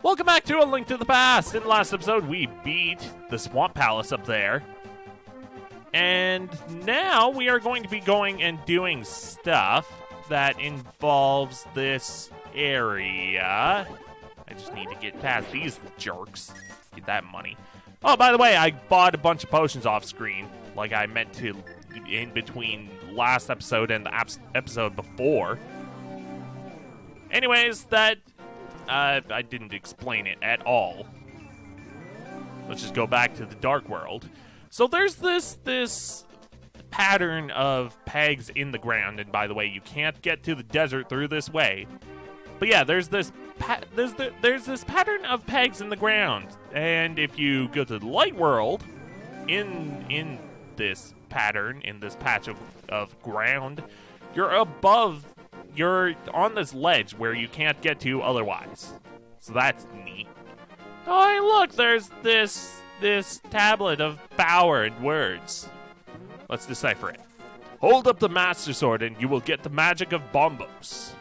Welcome back to A Link to the Past. In the last episode, we beat the Swamp Palace up there. And now we are going to be going and doing stuff that involves this area. I just need to get past these jerks. Get that money. Oh, by the way, I bought a bunch of potions off screen, like I meant to in between last episode and the episode before. Anyways, I didn't explain it at all. Let's just go back to the Dark World. So there's this pattern of pegs in the ground, and by the way, you can't get to the desert through this way. But yeah, there's this pattern of pegs in the ground, and if you go to the Light World, in this pattern, in this patch of ground, you're on this ledge where you can't get to otherwise. So that's neat. Oh, hey, look, there's this tablet of power and words. Let's decipher it. Hold up the Master Sword and you will get the magic of Bombos.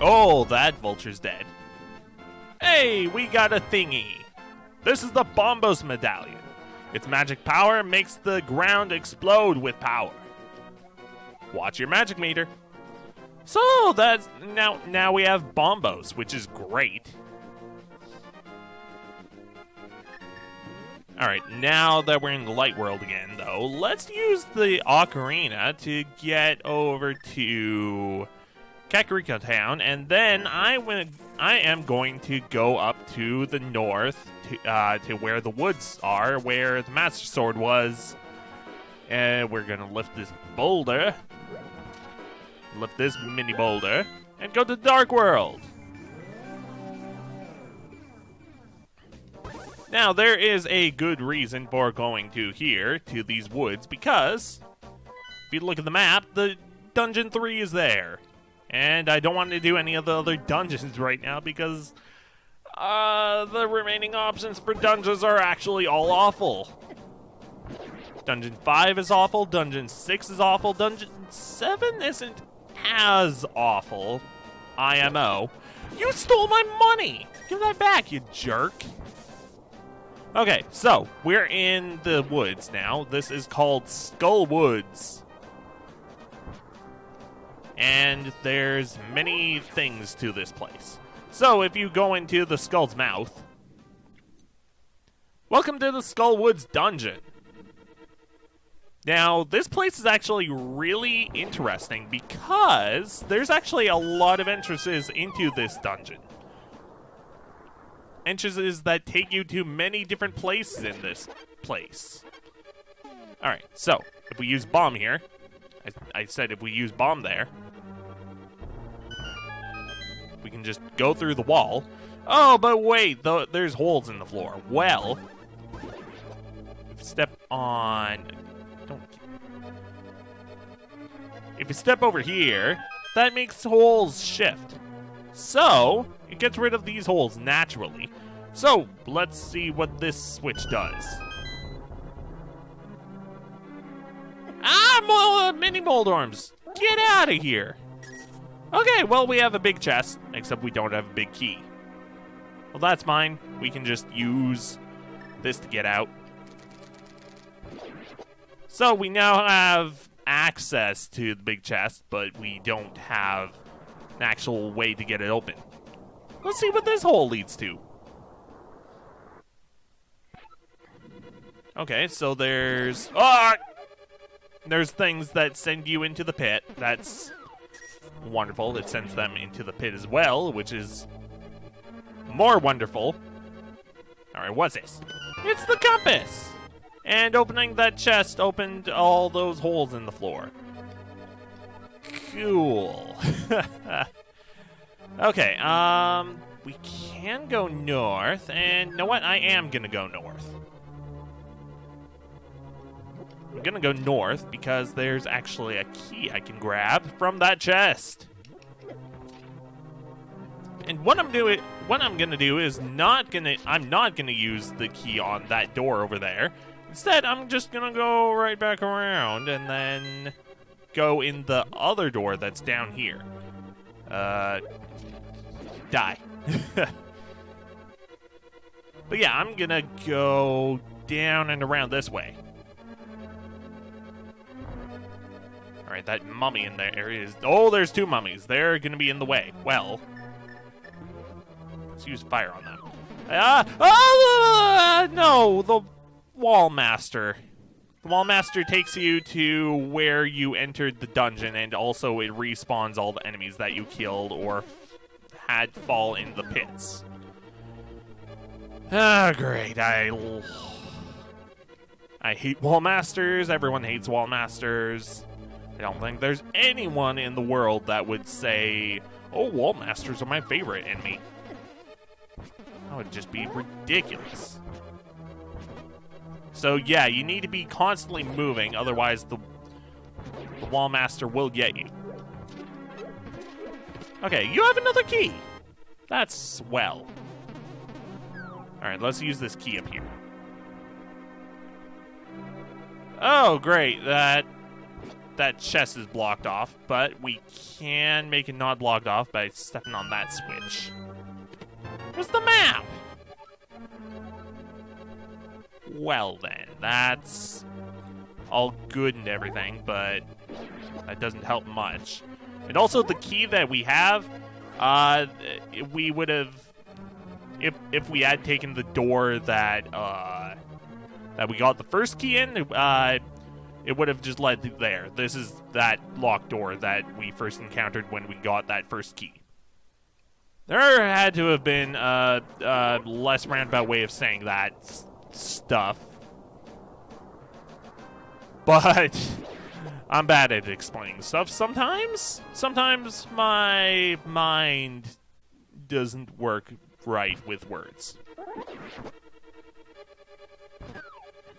Oh, that vulture's dead. Hey, we got a thingy. This is the Bombos Medallion. Its magic power makes the ground explode with power. Watch your magic meter. So that's now we have Bombos, which is great. Alright, now that we're in the Light World again, though, let's use the Ocarina to get over to Kakariko Town, and then I am going to go up to the north to where the woods are, where the Master Sword was. And we're gonna lift this boulder, lift this mini boulder, and go to the Dark World. Now, there is a good reason for going to these woods, because if you look at the map, the Dungeon 3 is there. And I don't want to do any of the other dungeons right now because the remaining options for dungeons are actually all awful. Dungeon 5 is awful, Dungeon 6 is awful, Dungeon 7 isn't as awful. IMO. You stole my money! Give that back, you jerk. Okay, so we're in the woods now. This is called Skull Woods. And there's many things to this place. So if you go into the Skull's Mouth, welcome to the Skull Woods Dungeon. Now, this place is actually really interesting because there's actually a lot of entrances into this dungeon. Entrances that take you to many different places in this place. Alright, so if we use bomb here, I said if we use bomb there, we can just go through the wall. Oh, but wait, there's holes in the floor. Well, step on... If you step over here, that makes holes shift. So, it gets rid of these holes naturally. So, let's see what this switch does. Ah, mini Moldorms! Get out of here! Okay, well, we have a big chest, except we don't have a big key. Well, that's fine. We can just use this to get out. So, we now have access to the big chest, but we don't have an actual way to get it open. Let's see what this hole leads to. Okay, so there's things that send you into the pit. That's wonderful. It sends them into the pit as well, which is more wonderful. Alright, what's this? It's the compass! And opening that chest opened all those holes in the floor. Cool. Okay, we can go north, and you know what? I am gonna go north. I'm gonna go north because there's actually a key I can grab from that chest. And what I'm gonna do is I'm not gonna use the key on that door over there. Instead, I'm just gonna go right back around and then go in the other door that's down here. Die. But yeah, I'm gonna go down and around this way. Alright, that mummy in there is... Oh, there's two mummies. They're gonna be in the way. Well, let's use fire on them. No, the Wall Master. The Wall Master takes you to where you entered the dungeon, and also it respawns all the enemies that you killed or had fall in the pits. Ah, great. I hate Wall Masters. Everyone hates Wall Masters. I don't think there's anyone in the world that would say, oh, Wall Masters are my favorite enemy. That would just be ridiculous. So yeah, you need to be constantly moving, otherwise the Wall Master will get you. Okay, you have another key. That's swell. Alright, let's use this key up here. Oh, great. That chest is blocked off, but we can make it not blocked off by stepping on that switch. Where's the map? Well then, that's all good and everything, but that doesn't help much. And also the key that we have, we would have, if we had taken the door that we got the first key in, it would have just led there. This is that locked door that we first encountered when we got that first key. There had to have been a less roundabout way of saying that stuff. But I'm bad at explaining stuff sometimes. Sometimes my mind doesn't work right with words.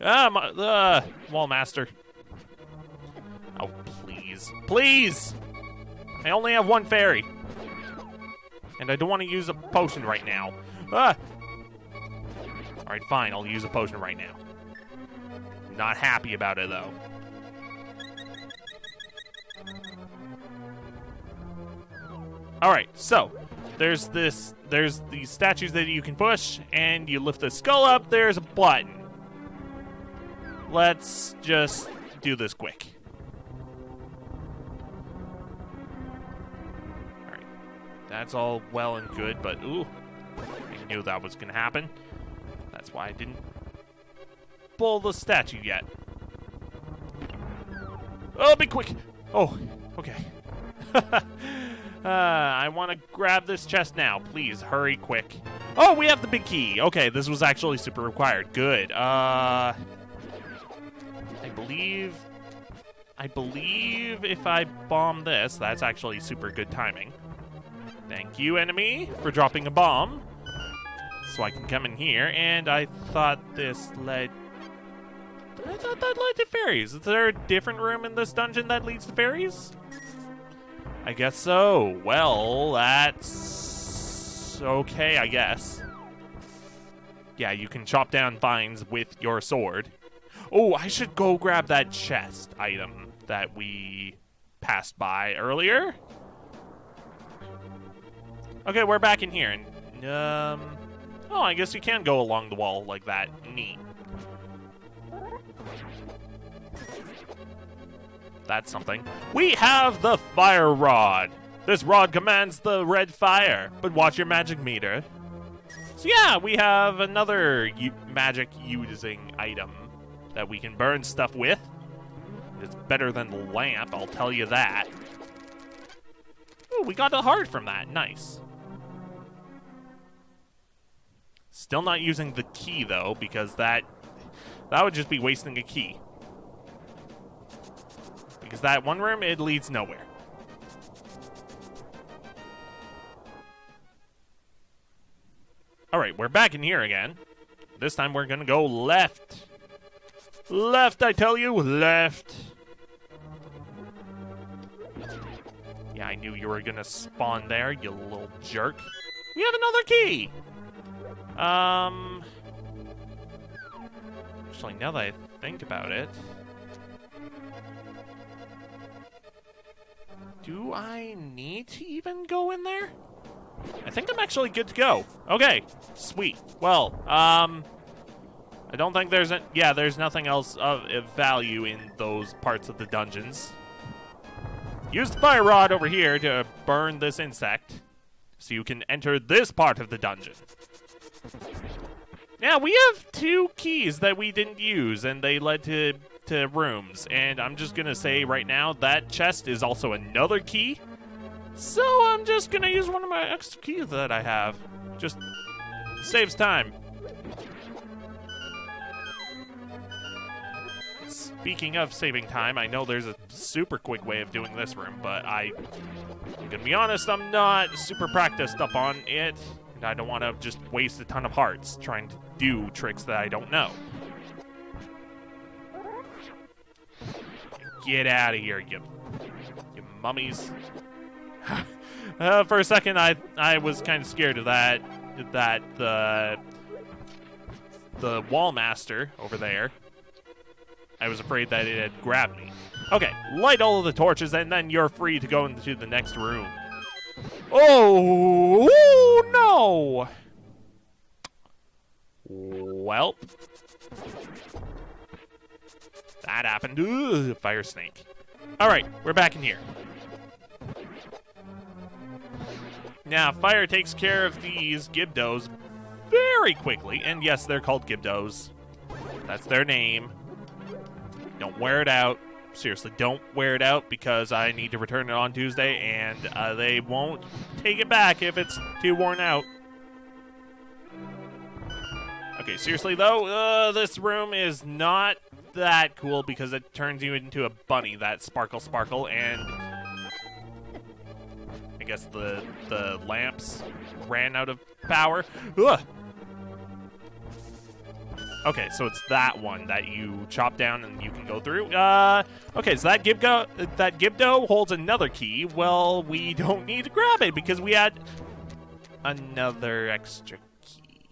Wall Master. Oh, please. Please! I only have one fairy. And I don't want to use a potion right now. Alright, fine. I'll use a potion right now. Not happy about it, though. Alright, so there's these statues that you can push, and you lift the skull up, there's a button. Let's just do this quick. Alright, that's all well and good, but ooh, I knew that was gonna happen. That's why I didn't pull the statue yet. Oh, be quick! Oh, okay. I want to grab this chest now. Please, hurry, quick. Oh, we have the big key. Okay, this was actually super required. Good. I believe if I bomb this, that's actually super good timing. Thank you, enemy, for dropping a bomb. So I can come in here, and I thought this led... I thought that led to fairies. Is there a different room in this dungeon that leads to fairies? I guess so. Well, that's... okay, I guess. Yeah, you can chop down vines with your sword. Oh, I should go grab that chest item that we passed by earlier. Okay, we're back in here. And, oh, I guess you can go along the wall like that. Neat. That's something. We have the fire rod. This rod commands the red fire, but watch your magic meter. So yeah, we have another magic using item that we can burn stuff with. It's better than the lamp, I'll tell you that. Ooh, we got a heart from that. Nice. Still not using the key though, because that would just be wasting a key. Because that one room, it leads nowhere. Alright, we're back in here again. This time we're gonna go left. Left, I tell you, left. Yeah, I knew you were gonna spawn there, you little jerk. We have another key! Actually, now that I think about it... Do I need to even go in there? I think I'm actually good to go. Okay, sweet. Well, I don't think there's there's nothing else of value in those parts of the dungeons. Use the fire rod over here to burn this insect so you can enter this part of the dungeon. Yeah, we have 2 keys that we didn't use, and they led to rooms. And I'm just going to say right now that chest is also another key. So I'm just going to use one of my extra keys that I have. Just saves time. Speaking of saving time, I know there's a super quick way of doing this room, but I'm gonna be honest, I'm not super practiced up on it, and I don't want to just waste a ton of hearts trying to do tricks that I don't know. Get out of here, you mummies. For a second, I was kind of scared of that the wall master over there. I was afraid that it had grabbed me. Okay, light all of the torches, and then you're free to go into the next room. Oh no! Welp. That happened. Ugh, fire snake. Alright, we're back in here. Now, fire takes care of these Gibdos very quickly. And yes, they're called Gibdos. That's their name. Don't wear it out. Seriously, don't wear it out because I need to return it on Tuesday, and they won't take it back if it's too worn out. Okay, seriously though, this room is not that cool because it turns you into a bunny that sparkle, and I guess the lamps ran out of power. Ugh. Okay, so it's that one that you chop down and you can go through. Okay, so that Gibdo holds another key. Well, we don't need to grab it because we had another extra key.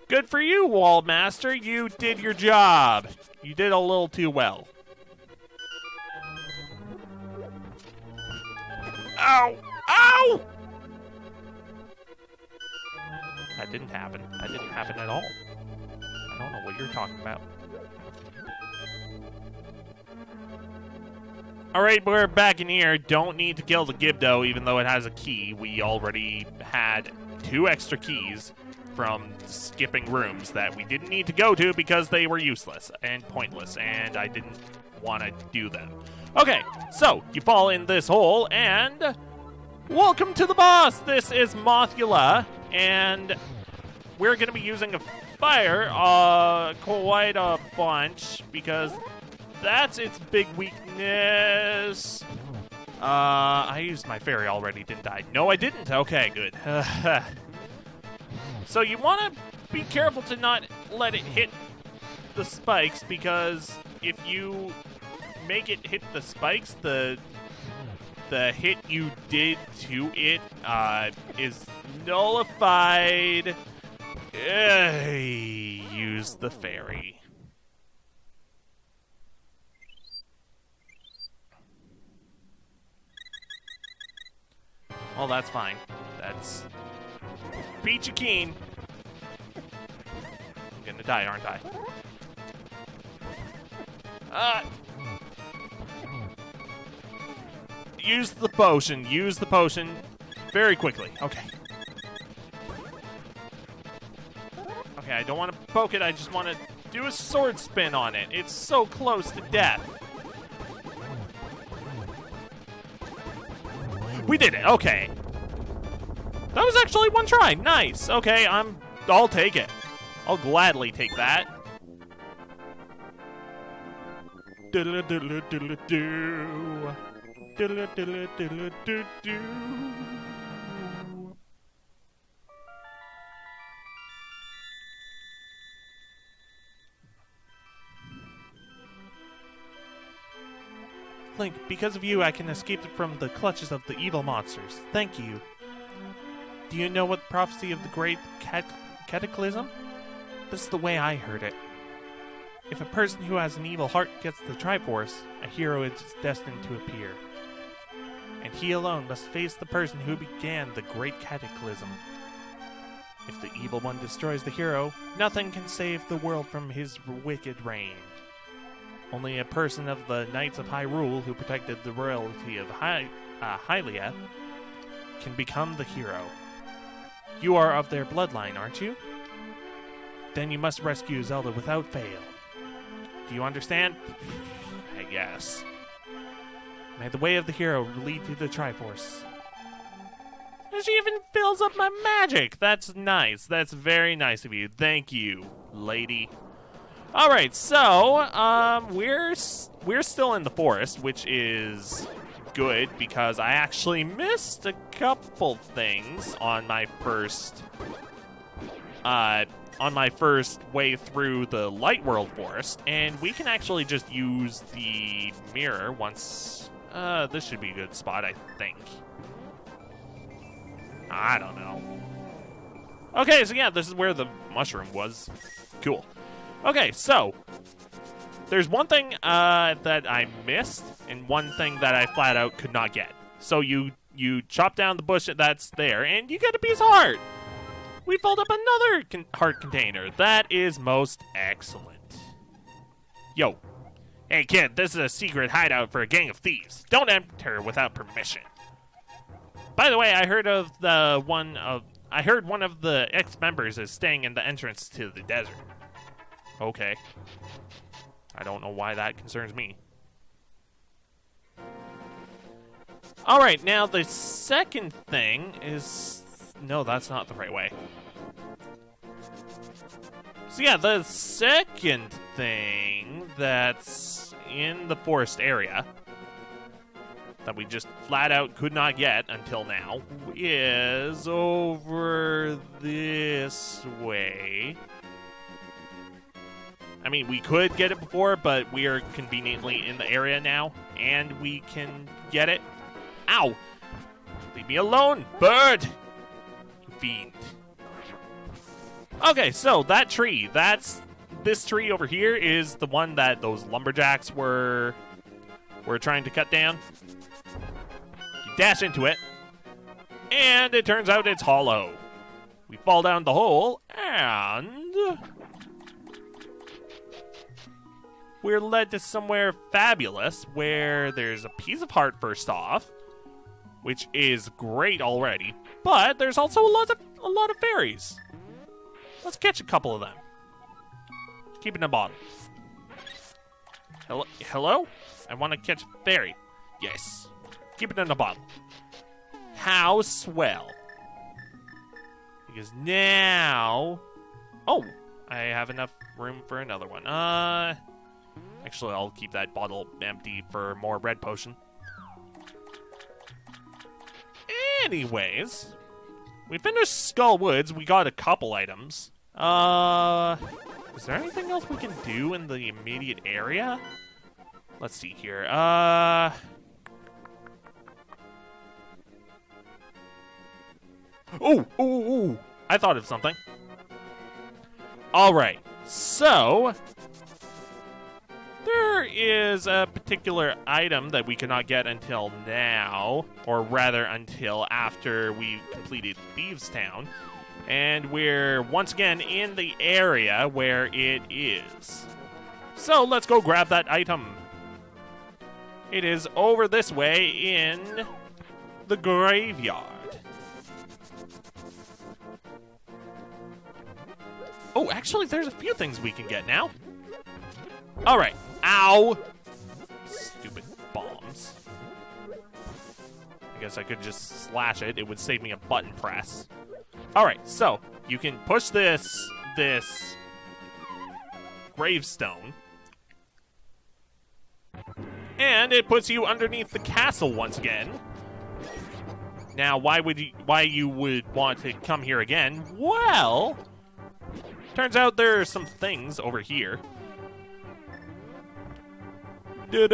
Good for you, Wall Master. You did your job. You did a little too well. Ow! Ow! That didn't happen. That didn't happen at all. I don't know what you're talking about. Alright, we're back in here. Don't need to kill the Gibdo, even though it has a key. We already had 2 extra keys from skipping rooms that we didn't need to go to because they were useless and pointless, and I didn't want to do them. Okay, so you fall in this hole, and welcome to the boss! This is Mothula. And we're going to be using a fire quite a bunch because that's its big weakness. I used my fairy already, didn't I? No, I didn't. Okay, good. So you want to be careful to not let it hit the spikes because if you make it hit the spikes, the hit you did to it is nullified. Use the fairy. Well, that's fine. That's peachy keen. I'm gonna die, aren't I? Use the potion. Use the potion very quickly. Okay. Okay, I don't want to poke it. I just want to do a sword spin on it. It's so close to death. We did it. Okay. That was actually one try. Nice. Okay, I'll take it. I'll gladly take that. Diddle-a-diddle-a-diddle-a-doo. Diddle-a-diddle-a-diddle-a-doo-doo. Link, because of you, I can escape from the clutches of the evil monsters. Thank you. Do you know what prophecy of the great cataclysm? This is the way I heard it. If a person who has an evil heart gets the Triforce, a hero is destined to appear. And he alone must face the person who began the Great Cataclysm. If the evil one destroys the hero, nothing can save the world from his wicked reign. Only a person of the Knights of Hyrule who protected the royalty of Hylia can become the hero. You are of their bloodline, aren't you? Then you must rescue Zelda without fail. Do you understand? I guess. May the way of the hero lead to the Triforce. And she even fills up my magic! That's nice. That's very nice of you. Thank you, lady. Alright, so, we're still in the forest, which is good because I actually missed a couple things on my first way through the Light World Forest, and we can actually just use the mirror once. This should be a good spot, I think. I don't know. Okay, so yeah, this is where the mushroom was. Cool. Okay, so there's one thing that I missed, and one thing that I flat out could not get. So you chop down the bush that's there, and you get a piece of heart. We filled up another heart container. That is most excellent. Yo. Hey kid, this is a secret hideout for a gang of thieves. Don't enter without permission. By the way, I heard one of the ex-members is staying in the entrance to the desert. Okay. I don't know why that concerns me. Alright, now the second thing is... No, that's not the right way. So yeah, the second thing that's in the forest area that we just flat out could not get until now is over this way. I mean, we could get it before, but we are conveniently in the area now, and we can get it. Ow! Leave me alone, bird! You fiend. Okay, so that tree, this tree over here is the one that those lumberjacks were trying to cut down. You dash into it, and it turns out it's hollow. We fall down the hole, and we're led to somewhere fabulous where there's a piece of heart first off, which is great already, but there's also a lot of fairies. Let's catch a couple of them. Keep it in a bottle. Hello? I want to catch a fairy. Yes. Keep it in a bottle. How swell. Because now... Oh, I have enough room for another one. Actually, I'll keep that bottle empty for more red potion. Anyways, we finished Skull Woods. We got a couple items. Is there anything else we can do in the immediate area? Let's see here. Ooh. I thought of something. Alright, so there is a particular item that we cannot get until now, or rather until after we completed Thieves Town, and we're once again in the area where it is. So let's go grab that item. It is over this way in the graveyard. Oh, actually, there's a few things we can get now. Alright. Ow! Stupid bombs. I guess I could just slash it. It would save me a button press. Alright, so you can push this gravestone, and it puts you underneath the castle once again. Now, why you would want to come here again? Well, turns out there are some things over here. Do.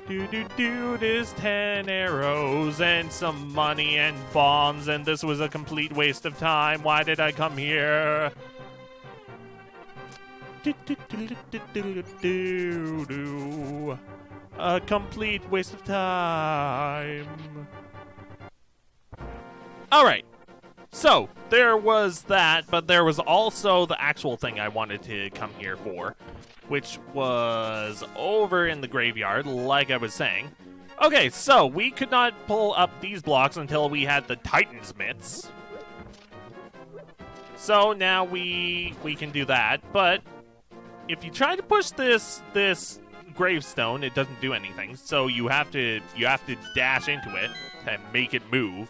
Dude is 10 arrows and some money and bombs, and this was a complete waste of time. Why did I come here? A complete waste of time. Alright, so there was that, but there was also the actual thing I wanted to come here for, which was over in the graveyard, like I was saying. Okay, so we could not pull up these blocks until we had the Titan's mitts. So now we can do that, but if you try to push this gravestone, it doesn't do anything. So you have to dash into it and make it move.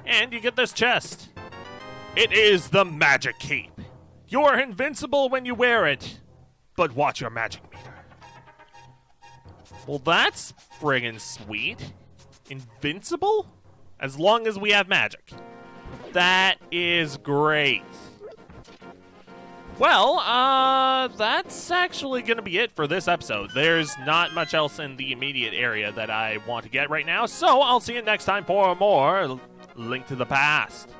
And you get this chest. It is the magic cape. You're invincible when you wear it, but watch your magic meter. Well, that's friggin' sweet. Invincible? As long as we have magic. That is great. Well, that's actually going to be it for this episode. There's not much else in the immediate area that I want to get right now, so I'll see you next time for more Link to the Past.